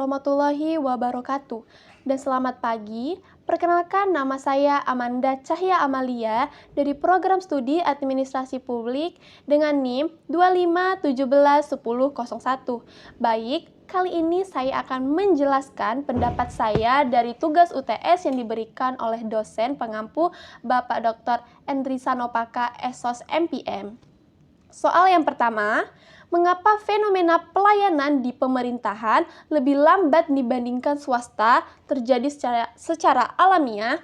warahmatullahi wabarakatuh. Dan selamat pagi. Perkenalkan, nama saya Amanda Cahya Amalia dari Program Studi Administrasi Publik dengan NIM 25171001. Baik, kali ini saya akan menjelaskan pendapat saya dari tugas UTS yang diberikan oleh dosen pengampu Bapak Dr. Endrisa Nopaka SOS MPM. Soal yang pertama, mengapa fenomena pelayanan di pemerintahan lebih lambat dibandingkan swasta terjadi secara alamiah?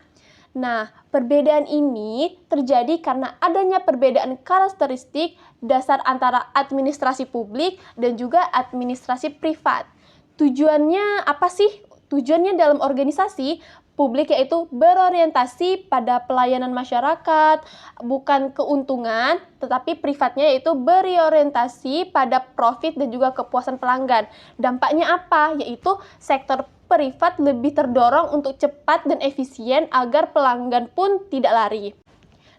Nah, perbedaan ini terjadi karena adanya perbedaan karakteristik dasar antara administrasi publik dan juga administrasi privat. Tujuannya apa sih? Tujuannya dalam organisasi publik yaitu berorientasi pada pelayanan masyarakat, bukan keuntungan, tetapi privatnya yaitu berorientasi pada profit dan juga kepuasan pelanggan. Dampaknya apa? Yaitu sektor privat lebih terdorong untuk cepat dan efisien agar pelanggan pun tidak lari.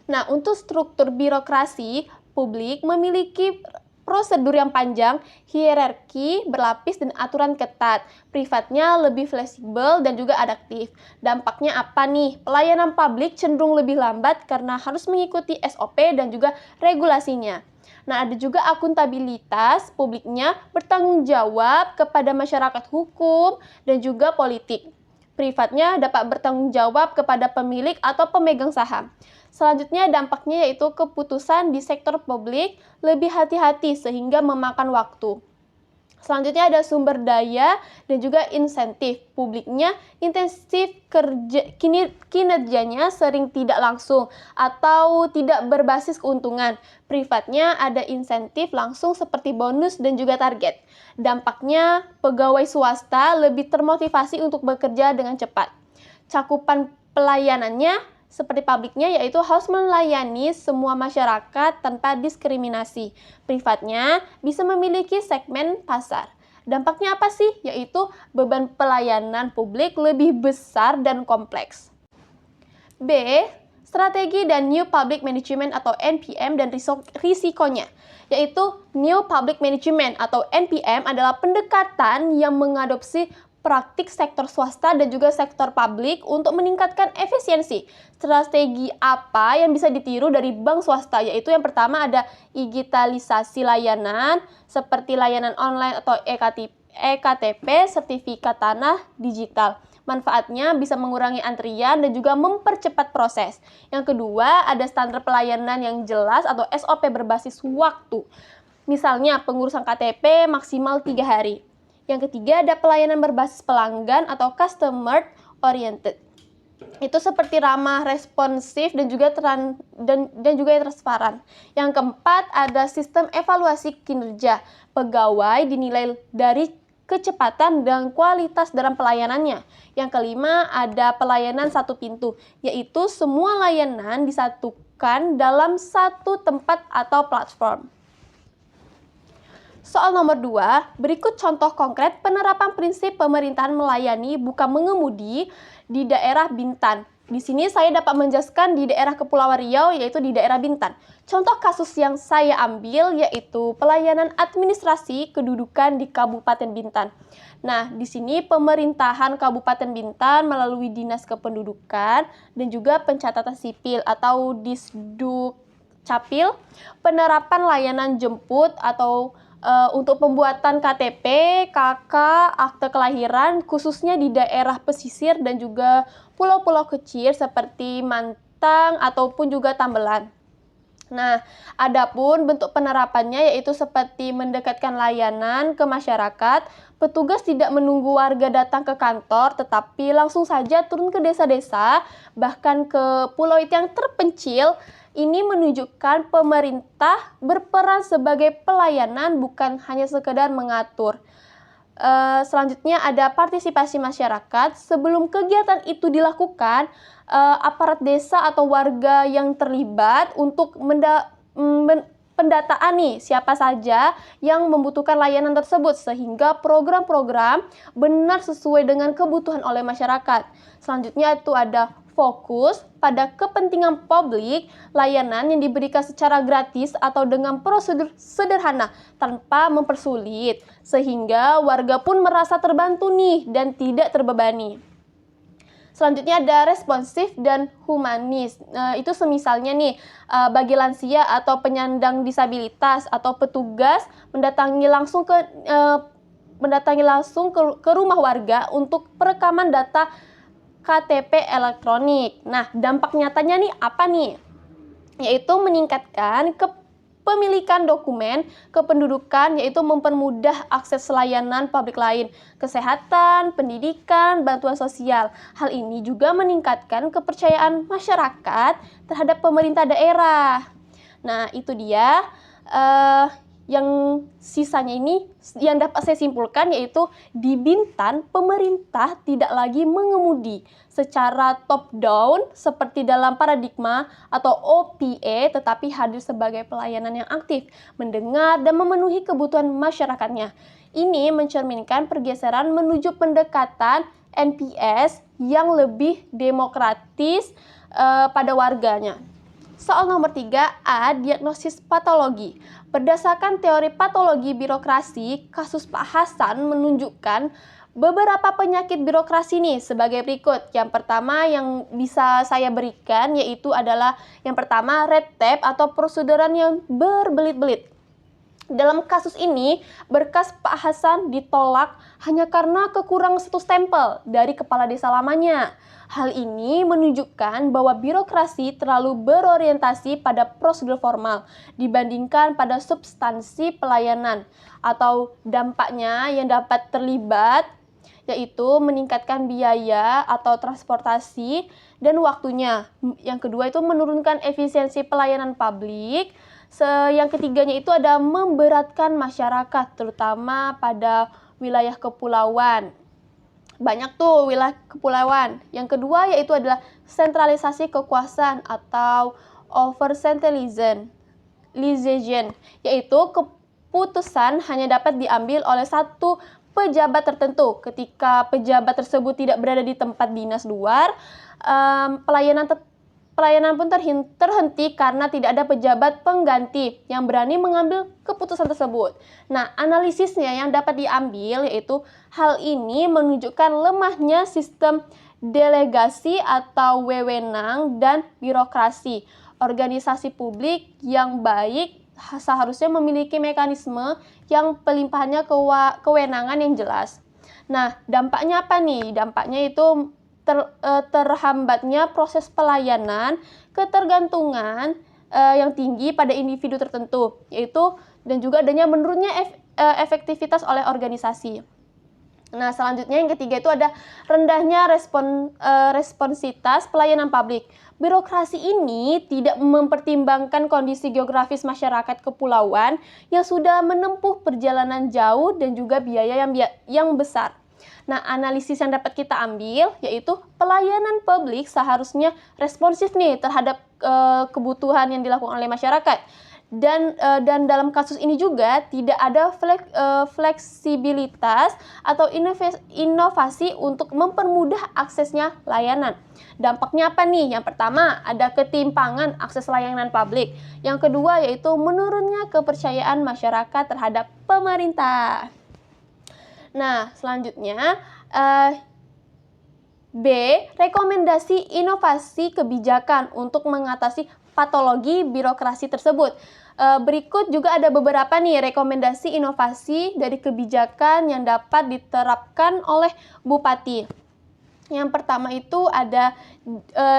Nah, untuk struktur birokrasi, publik memiliki prosedur yang panjang, hierarki berlapis dan aturan ketat. Privatnya lebih fleksibel dan juga adaptif. Dampaknya apa nih? Pelayanan publik cenderung lebih lambat karena harus mengikuti SOP dan juga regulasinya. Nah, ada juga akuntabilitas publiknya bertanggung jawab kepada masyarakat hukum dan juga politik. Privatnya dapat bertanggung jawab kepada pemilik atau pemegang saham. Selanjutnya dampaknya yaitu keputusan di sektor publik lebih hati-hati sehingga memakan waktu. Selanjutnya ada sumber daya dan juga insentif. Publiknya intensif kinerjanya sering tidak langsung atau tidak berbasis keuntungan. Privatnya ada insentif langsung seperti bonus dan juga target. Dampaknya pegawai swasta lebih termotivasi untuk bekerja dengan cepat. Cakupan pelayanannya seperti publiknya yaitu harus melayani semua masyarakat tanpa diskriminasi. Privatnya bisa memiliki segmen pasar. Dampaknya apa sih? Yaitu beban pelayanan publik lebih besar dan kompleks. B. Strategi dan New Public Management atau NPM dan risikonya. Yaitu New Public Management atau NPM adalah pendekatan yang mengadopsi praktik sektor swasta dan juga sektor publik untuk meningkatkan efisiensi. Strategi apa yang bisa ditiru dari bank swasta? Yaitu yang pertama ada digitalisasi layanan seperti layanan online atau EKTP, sertifikat tanah digital. Manfaatnya bisa mengurangi antrian dan juga mempercepat proses. Yang kedua ada standar pelayanan yang jelas atau SOP berbasis waktu. Misalnya pengurusan KTP maksimal 3 hari. Yang ketiga ada pelayanan berbasis pelanggan atau customer oriented. Itu seperti ramah, responsif dan juga transparan. Yang keempat ada sistem evaluasi kinerja. Pegawai dinilai dari kecepatan dan kualitas dalam pelayanannya. Yang kelima ada pelayanan satu pintu, yaitu semua layanan disatukan dalam satu tempat atau platform. Soal nomor 2, berikut contoh konkret penerapan prinsip pemerintahan melayani bukan mengemudi di daerah Bintan. Di sini saya dapat menjelaskan di daerah Kepulauan Riau, yaitu di daerah Bintan. Contoh kasus yang saya ambil yaitu pelayanan administrasi kedudukan di Kabupaten Bintan. Nah, di sini pemerintahan Kabupaten Bintan melalui Dinas Kependudukan dan juga Pencatatan Sipil atau Disduk Capil, penerapan layanan jemput atau untuk pembuatan KTP, KK, akte kelahiran, khususnya di daerah pesisir dan juga pulau-pulau kecil seperti Mantang ataupun juga Tambelan. Nah, adapun bentuk penerapannya yaitu seperti mendekatkan layanan ke masyarakat, petugas tidak menunggu warga datang ke kantor, tetapi langsung saja turun ke desa-desa, bahkan ke pulau yang terpencil. Ini menunjukkan pemerintah berperan sebagai pelayanan bukan hanya sekedar mengatur. Selanjutnya ada partisipasi masyarakat. Sebelum kegiatan itu dilakukan, aparat desa atau warga yang terlibat untuk pendataan nih siapa saja yang membutuhkan layanan tersebut sehingga program-program benar sesuai dengan kebutuhan oleh masyarakat. Selanjutnya itu ada fokus pada kepentingan publik, layanan yang diberikan secara gratis atau dengan prosedur sederhana tanpa mempersulit, sehingga warga pun merasa terbantu nih dan tidak terbebani. Selanjutnya ada responsif dan humanis. Itu semisalnya nih, bagi lansia atau penyandang disabilitas atau petugas mendatangi langsung ke rumah warga untuk perekaman data KTP elektronik. Nah, dampak nyatanya nih apa nih? Yaitu meningkatkan kepemilikan dokumen kependudukan, yaitu mempermudah akses layanan publik lain, kesehatan, pendidikan, bantuan sosial. Hal ini juga meningkatkan kepercayaan masyarakat terhadap pemerintah daerah. Nah, itu dia yang sisanya ini yang dapat saya simpulkan, yaitu di Bintan pemerintah tidak lagi mengemudi secara top down seperti dalam paradigma atau OPA, tetapi hadir sebagai pelayanan yang aktif, mendengar dan memenuhi kebutuhan masyarakatnya. Ini mencerminkan pergeseran menuju pendekatan NPS yang lebih demokratis pada warganya. Soal nomor 3A, diagnosis patologi. Berdasarkan teori patologi birokrasi, kasus Pak Hasan menunjukkan beberapa penyakit birokrasi nih sebagai berikut. Yang pertama yang bisa saya berikan yaitu adalah yang pertama red tape atau proseduran yang berbelit-belit. Dalam kasus ini, berkas Pak Hasan ditolak hanya karena kekurangan satu stempel dari kepala desa lamanya. Hal ini menunjukkan bahwa birokrasi terlalu berorientasi pada prosedur formal dibandingkan pada substansi pelayanan, atau dampaknya yang dapat terlibat yaitu meningkatkan biaya atau transportasi dan waktunya. Yang kedua itu menurunkan efisiensi pelayanan publik. Yang ketiganya itu ada memberatkan masyarakat, terutama pada wilayah kepulauan. Banyak tuh wilayah kepulauan. Yang kedua yaitu adalah sentralisasi kekuasaan atau over centralization, yaitu keputusan hanya dapat diambil oleh satu pejabat tertentu. Ketika pejabat tersebut tidak berada di tempat dinas luar, pelayanan pun terhenti karena tidak ada pejabat pengganti yang berani mengambil keputusan tersebut. Nah, analisisnya yang dapat diambil yaitu hal ini menunjukkan lemahnya sistem delegasi atau wewenang dan birokrasi. Organisasi publik yang baik seharusnya memiliki mekanisme yang pelimpahannya kewenangan yang jelas. Nah, dampaknya apa nih? Dampaknya itu terhambatnya proses pelayanan, ketergantungan yang tinggi pada individu tertentu, yaitu dan juga adanya menurunnya efektivitas oleh organisasi. Nah, selanjutnya yang ketiga itu ada rendahnya responsivitas pelayanan publik. Birokrasi ini tidak mempertimbangkan kondisi geografis masyarakat kepulauan yang sudah menempuh perjalanan jauh dan juga biaya yang besar. Nah, analisis yang dapat kita ambil yaitu pelayanan publik seharusnya responsif nih terhadap kebutuhan yang dilakukan oleh masyarakat. Dan dalam kasus ini juga tidak ada fleksibilitas atau inovasi untuk mempermudah aksesnya layanan. Dampaknya apa nih? Yang pertama, ada ketimpangan akses layanan publik. Yang kedua yaitu menurunnya kepercayaan masyarakat terhadap pemerintah. Nah, selanjutnya B. Rekomendasi inovasi kebijakan untuk mengatasi patologi birokrasi tersebut. Berikut juga ada beberapa nih rekomendasi inovasi dari kebijakan yang dapat diterapkan oleh Bupati. Yang pertama itu ada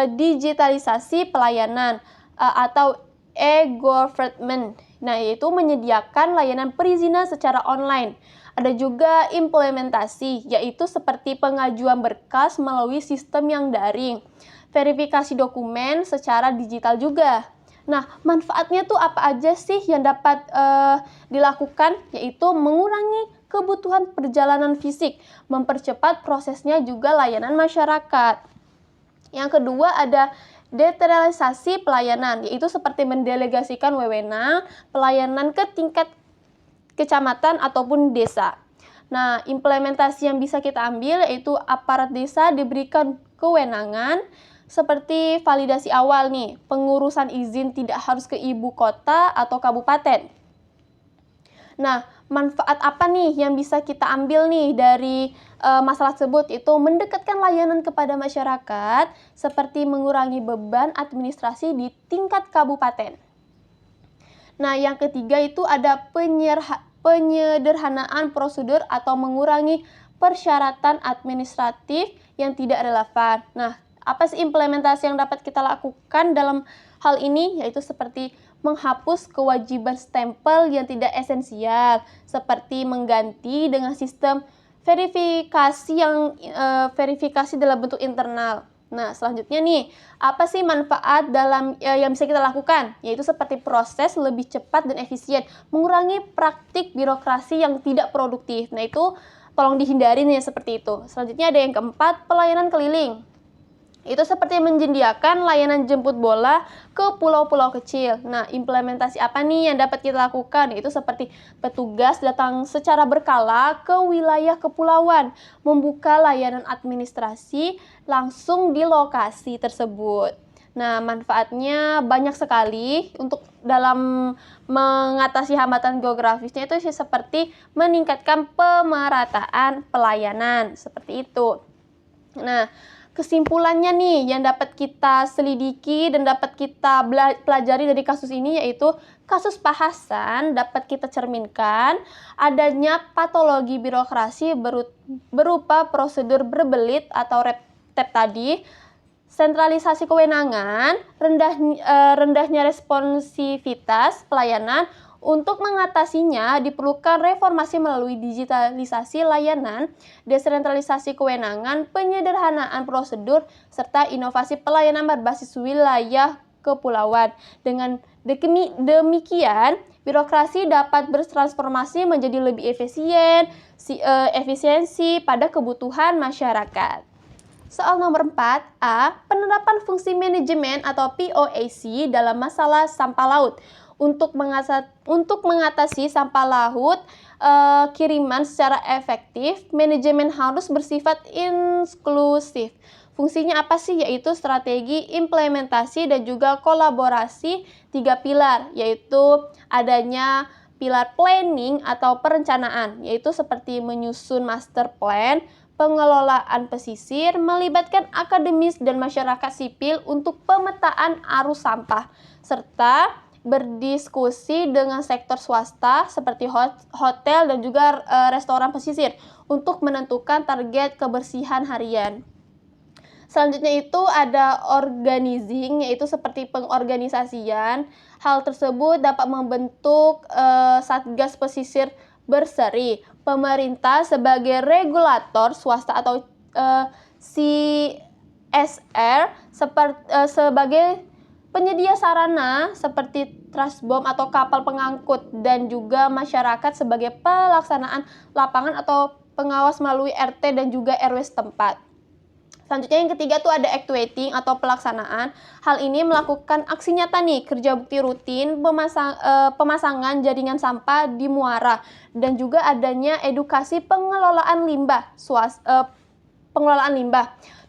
digitalisasi pelayanan atau e-government. Nah, yaitu menyediakan layanan perizinan secara online. Ada juga implementasi, yaitu seperti pengajuan berkas melalui sistem yang daring, verifikasi dokumen secara digital juga. Nah, manfaatnya tuh apa aja sih yang dapat dilakukan? Yaitu mengurangi kebutuhan perjalanan fisik, mempercepat prosesnya juga layanan masyarakat. Yang kedua ada desentralisasi pelayanan, yaitu seperti mendelegasikan wewenang pelayanan ke tingkat kecamatan ataupun desa. Nah, implementasi yang bisa kita ambil yaitu aparat desa diberikan kewenangan seperti validasi awal nih, pengurusan izin tidak harus ke ibu kota atau kabupaten. Nah, manfaat apa nih yang bisa kita ambil nih dari masalah tersebut? Itu mendekatkan layanan kepada masyarakat, seperti mengurangi beban administrasi di tingkat kabupaten. Nah, yang ketiga itu ada penyederhanaan prosedur atau mengurangi persyaratan administratif yang tidak relevan. Nah, apa sih implementasi yang dapat kita lakukan dalam hal ini? Yaitu seperti menghapus kewajiban stempel yang tidak esensial, seperti mengganti dengan sistem verifikasi dalam bentuk internal. Nah, selanjutnya nih, apa sih manfaat yang bisa kita lakukan? Yaitu seperti proses lebih cepat dan efisien, mengurangi praktik birokrasi yang tidak produktif. Nah, itu tolong dihindarin ya seperti itu. Selanjutnya ada yang keempat, pelayanan keliling. Itu seperti menyediakan layanan jemput bola ke pulau-pulau kecil. Nah, implementasi apa nih yang dapat kita lakukan? Itu seperti petugas datang secara berkala ke wilayah kepulauan, membuka layanan administrasi langsung di lokasi tersebut. Nah, manfaatnya banyak sekali untuk dalam mengatasi hambatan geografisnya itu seperti meningkatkan pemerataan pelayanan, seperti itu. Nah, kesimpulannya nih yang dapat kita selidiki dan dapat kita pelajari dari kasus ini yaitu kasus Pak Hasan dapat kita cerminkan adanya patologi birokrasi berupa prosedur berbelit atau red tape tadi, sentralisasi kewenangan, rendahnya responsivitas pelayanan. Untuk mengatasinya diperlukan reformasi melalui digitalisasi layanan, desentralisasi kewenangan, penyederhanaan prosedur, serta inovasi pelayanan berbasis wilayah kepulauan. Dengan demikian, birokrasi dapat bertransformasi menjadi lebih efisiensi pada kebutuhan masyarakat. Soal nomor 4A, penerapan fungsi manajemen atau POAC dalam masalah sampah laut. Untuk mengatasi sampah laut kiriman secara efektif, manajemen harus bersifat inklusif. Fungsinya apa sih? Yaitu strategi, implementasi, dan juga kolaborasi 3 pilar, yaitu adanya pilar planning atau perencanaan, yaitu seperti menyusun master plan, pengelolaan pesisir, melibatkan akademis dan masyarakat sipil untuk pemetaan arus sampah, serta berdiskusi dengan sektor swasta seperti hotel dan juga restoran pesisir untuk menentukan target kebersihan harian. Selanjutnya itu ada organizing, yaitu seperti pengorganisasian. Hal tersebut dapat membentuk Satgas Pesisir Berseri. Pemerintah sebagai regulator swasta atau CSR sebagai penyedia sarana seperti trustbom atau kapal pengangkut, dan juga masyarakat sebagai pelaksanaan lapangan atau pengawas melalui RT dan juga RW setempat. Selanjutnya yang ketiga tuh ada actuating atau pelaksanaan. Hal ini melakukan aksi nyata nih, kerja bukti rutin, pemasangan jaringan sampah di muara, dan juga adanya edukasi pengelolaan limbah.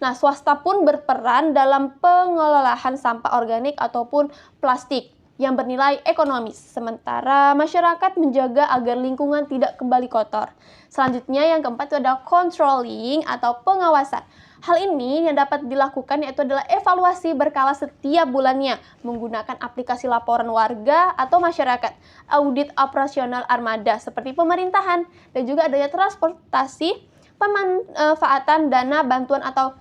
Nah, swasta pun berperan dalam pengelolaan sampah organik ataupun plastik yang bernilai ekonomis, sementara masyarakat menjaga agar lingkungan tidak kembali kotor. Selanjutnya yang keempat itu ada controlling atau pengawasan. Hal ini yang dapat dilakukan yaitu adalah evaluasi berkala setiap bulannya menggunakan aplikasi laporan warga atau masyarakat, audit operasional armada seperti pemerintahan, dan juga adanya transportasi, pemanfaatan dana bantuan atau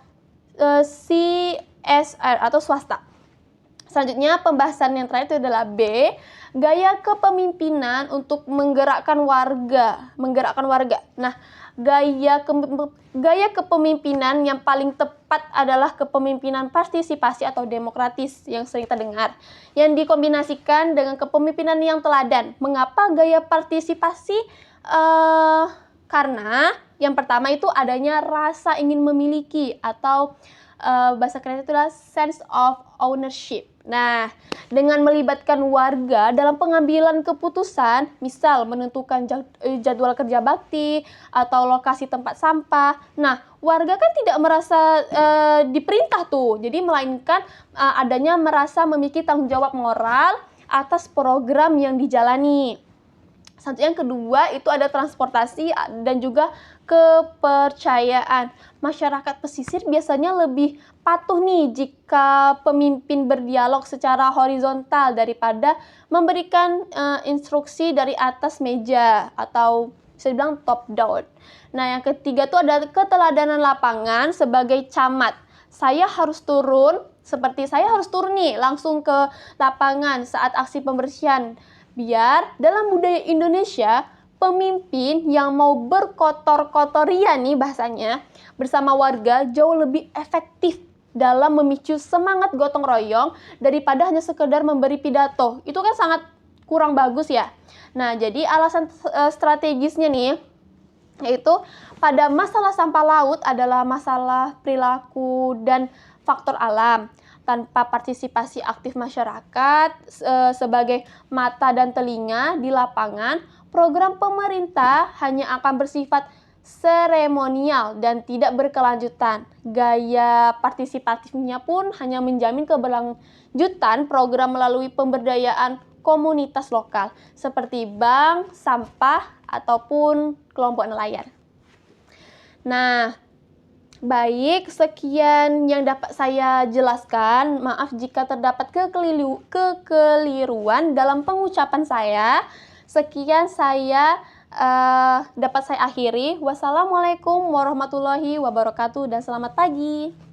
CSR atau swasta. Selanjutnya pembahasan yang terakhir itu adalah B, gaya kepemimpinan untuk menggerakkan warga. Nah, gaya kepemimpinan yang paling tepat adalah kepemimpinan partisipasi atau demokratis yang sering kita dengar, yang dikombinasikan dengan kepemimpinan yang teladan. Mengapa gaya partisipasi? Karena yang pertama itu adanya rasa ingin memiliki atau bahasa keren itu adalah sense of ownership. Nah, dengan melibatkan warga dalam pengambilan keputusan, misal menentukan jadwal kerja bakti atau lokasi tempat sampah. Nah, warga kan tidak merasa diperintah tuh, jadi melainkan adanya merasa memiliki tanggung jawab moral atas program yang dijalani. Satu yang kedua itu ada transportasi dan juga kepercayaan. Masyarakat pesisir biasanya lebih patuh nih jika pemimpin berdialog secara horizontal daripada memberikan instruksi dari atas meja atau bisa dibilang top down. Nah, yang ketiga tuh ada keteladanan lapangan sebagai camat. Saya harus turun nih langsung ke lapangan saat aksi pembersihan. Biar dalam budaya Indonesia, pemimpin yang mau berkotor-kotorian nih bahasanya bersama warga jauh lebih efektif dalam memicu semangat gotong royong daripada hanya sekedar memberi pidato. Itu kan sangat kurang bagus ya. Nah, jadi alasan strategisnya nih yaitu pada masalah sampah laut adalah masalah perilaku dan faktor alam. Tanpa partisipasi aktif masyarakat sebagai mata dan telinga di lapangan, program pemerintah hanya akan bersifat seremonial dan tidak berkelanjutan. Gaya partisipatifnya pun hanya menjamin keberlanjutan program melalui pemberdayaan komunitas lokal seperti bank, sampah, ataupun kelompok nelayan. Nah, baik, sekian yang dapat saya jelaskan. Maaf jika terdapat kekeliruan dalam pengucapan saya. Sekian dapat saya akhiri. Wassalamualaikum warahmatullahi wabarakatuh dan selamat pagi.